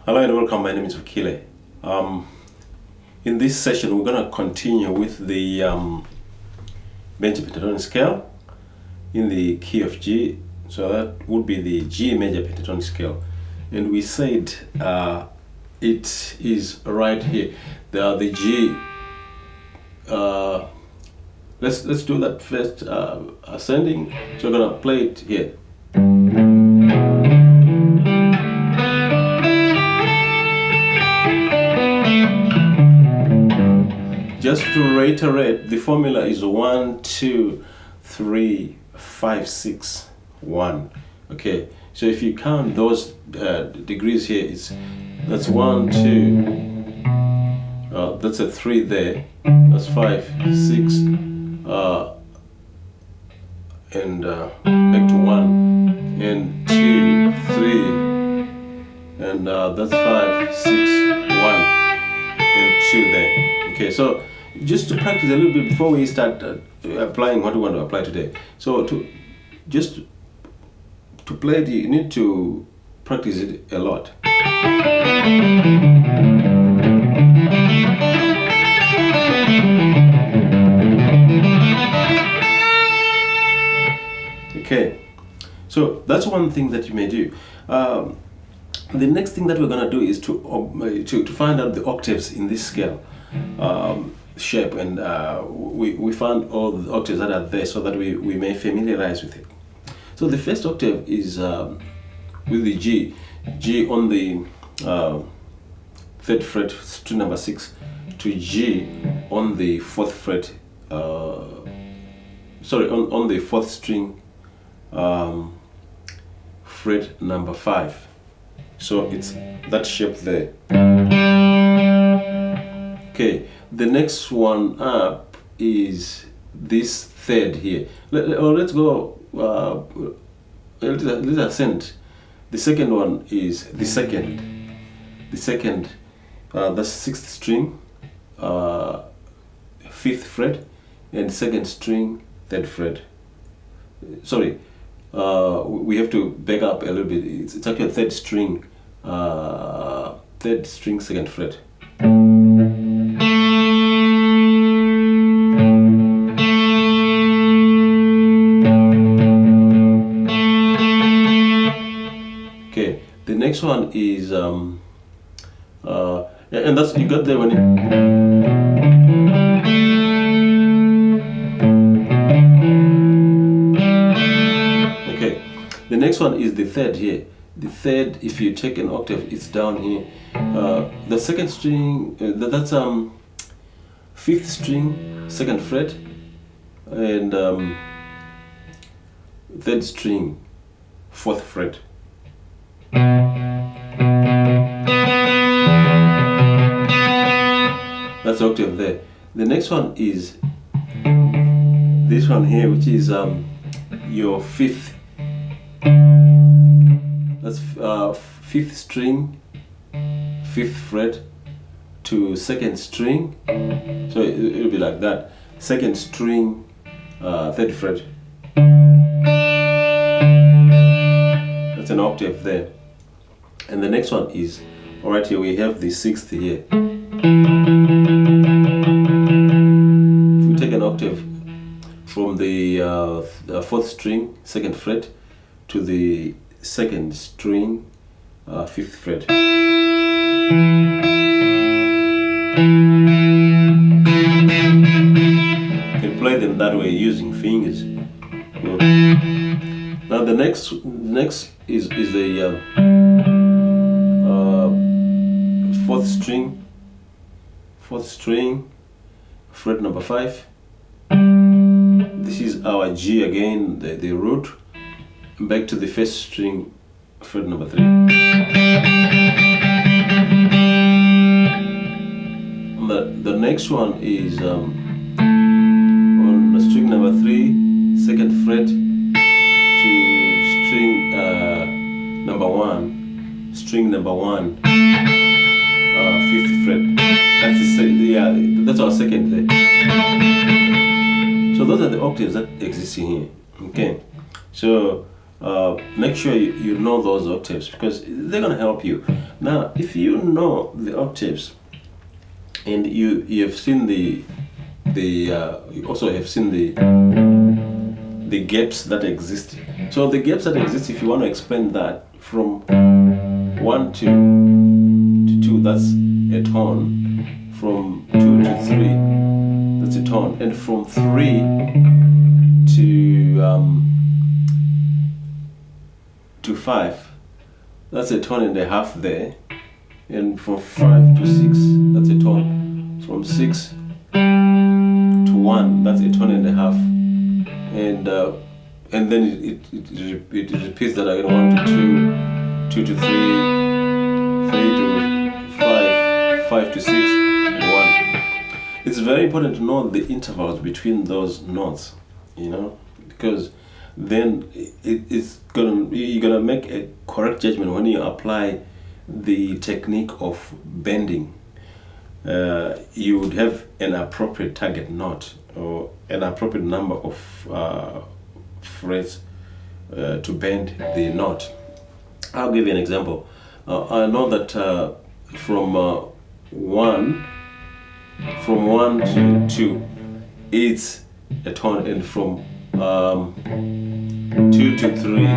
Hello and welcome. My name is Wakile. In this session, we're going to continue with the major pentatonic scale in the key of G. So that would be the G major pentatonic scale, and we said it is right here. The G. Let's do that first. Ascending. So we're going to play it here. Just to reiterate, the formula is 1, 2, 3, 5, 6, 1. Okay, so if you count those degrees here, that's 1, 2, that's a 3 there, that's 5, 6, and back to 1, and 2, 3, and that's 5, 6, 1, and 2 there. Okay, so just to practice a little bit before we start applying what we want to apply today. So to play it, you need to practice it a lot. Okay, so that's one thing that you may do. The next thing that we're going to do is to find out the octaves in this scale. Shape, and we found all the octaves that are there so that we may familiarize with it. So the first octave is with the G on the 3rd fret, string number 6, to G on the 4th fret, on the 4th string, fret number 5. So it's that shape there. Okay, the next one up is this 3rd here. Let's go, let's ascend. The second one is the second. That's 6th string, 5th fret, and 2nd string, 3rd fret. Sorry, we have to back up a little bit. It's actually a 3rd string, 2nd fret. Okay, the next one is and that's, you got there when okay, the next one is the 3rd here. The 3rd, if you take an octave, it's down here. The 2nd string, that's 5th string, 2nd fret, and 3rd string, 4th fret. That's octave there. The next one is this one here, which is your 5th. That's 5th string, 5th fret to 2nd string. So it'll be like that. 2nd string, 3rd fret. That's an octave there. And the next one is, all right, here we have the 6th here. If we take an octave from the 4th string, 2nd fret, to the 2nd string, 5th fret. You can play them that way using fingers. Now the next is the 4th string, fret number 5. This is our G again, the root. Back to the 1st string, fret number 3. The next one is on the string number 3, 2nd fret, to string number 1, 5th fret. That's our 2nd there. So those are the octaves that exist in here. Okay, so make sure you know those octaves, because they're going to help you. Now, if you know the octaves, and you have seen the you also have seen the gaps that exist. So the gaps that exist, if you want to explain that from 1 to 2, that's a tone. From 2 to 3, that's a tone, and from 3 to 5, that's a tone and a half there, and from 5 to 6, that's a tone. From 6 to 1, that's a tone and a half, and then it repeats that again. 1 to 2, 2 to 3, 3 to 5, 5 to 6, and 1. It's very important to know the intervals between those notes, because then you're gonna make a correct judgment when you apply the technique of bending. You would have an appropriate target note or an appropriate number of frets to bend the note. I'll give you an example. I know that from 1 to 2, it's a tone, and from 2 to 3,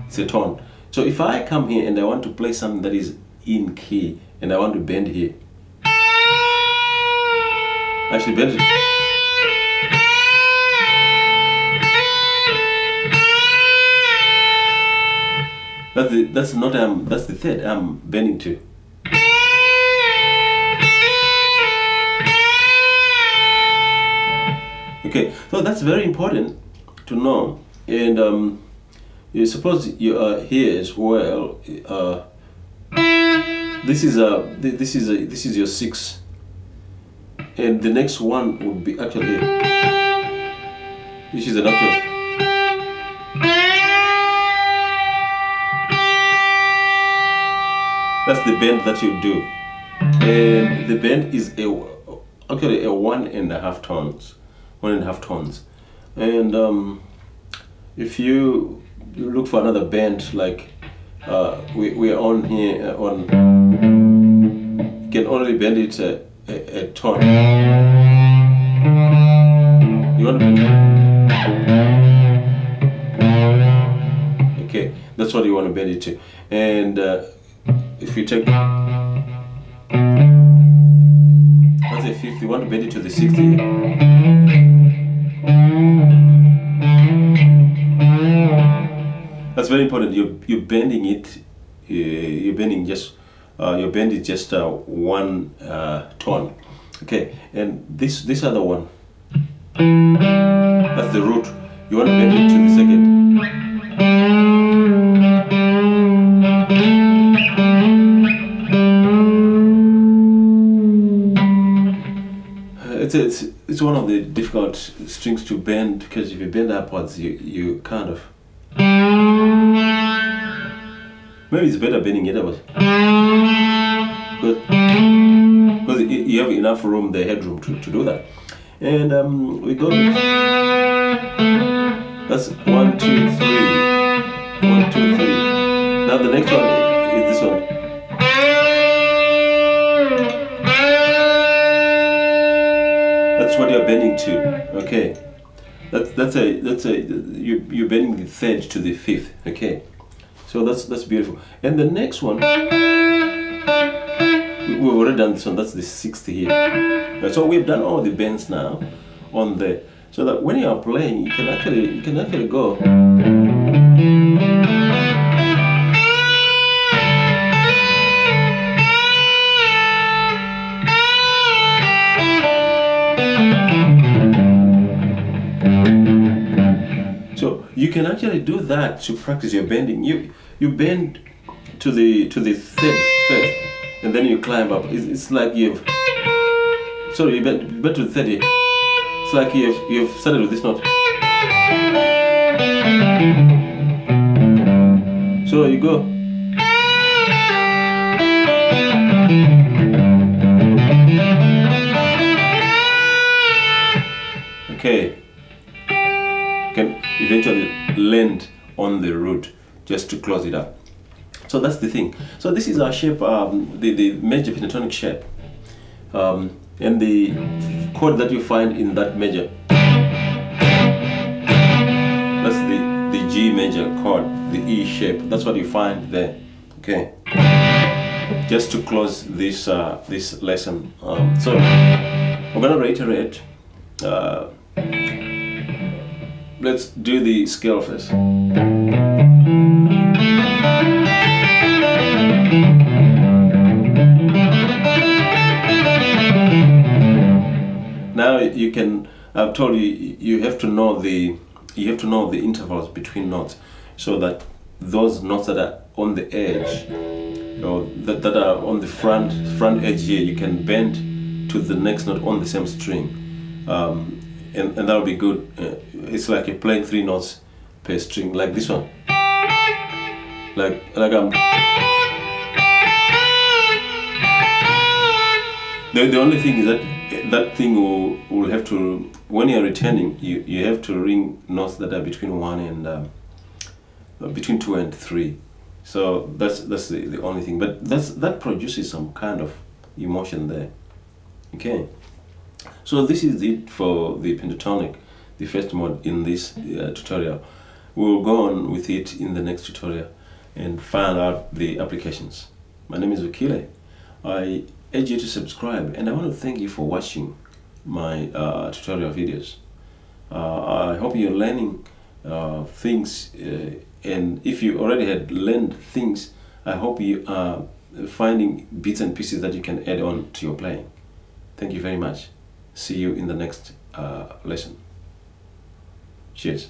it's a tone. So if I come here and I want to play something that is in key, and I want to bend here, I should bend it. That's the third I'm bending to. Okay, so that's very important to know. And you suppose you are here as well. This is your 6, and the next one would be actually here. This is an octave. That's the bend that you do, and the bend is actually a 1.5 tones. 1.5 tones, and if you look for another bend, like we are on here on, you can only bend it a tone. You want to bend it? Okay, that's what you want to bend it to, and if you take, that's a 5th, you want to bend it to the 6th here. That's very important. You're bending it. You're bending just. Your bend is just 1 tone. Okay, and this other one. That's the root. You want to bend it to the 2nd. It's one of the difficult strings to bend, because if you bend upwards, you kind of, maybe it's better bending it upwards, because you have enough room, the headroom to do that. And we go. That's 1, 2, 3. 1, 2, 3. Now the next one is this one. That's what you're bending to. Okay, you're bending the 3rd to the 5th. Okay, so that's beautiful. And the next one, we've already done this one. That's the 6th here. So we've done all the bends now on the, so that when you are playing, you can actually go. So you can actually do that to practice your bending. You bend to the 3rd first, and then you climb up. It's like you bend to the 3rd. It's like you've started with this note. So you go. Okay. Can eventually land on the root just to close it up. So that's the thing. So this is our shape, the major pentatonic shape, and the chord that you find in that major, that's the G major chord, the E shape. That's what you find there. Okay. Just to close this this lesson, so I'm gonna reiterate. Let's do the scale first. Now you can. I've told you you have to know the intervals between notes, so that those notes that are on the edge, or that are on the front edge here, you can bend to the next note on the same string, and that'll be good. It's like you're playing 3 notes per string, like this one. Like the only thing is that that thing will have to, when you're returning, you have to ring notes that are between 1 and between 2 and 3. So that's the only thing, but that produces some kind of emotion there. Okay, so this is it for the pentatonic, the first mode in this tutorial. We'll go on with it in the next tutorial and find out the applications. My name is Ukile. I urge you to subscribe, and I want to thank you for watching my tutorial videos. I hope you're learning things, and if you already had learned things, I hope you are finding bits and pieces that you can add on to your playing. Thank you very much. See you in the next lesson. Cheers.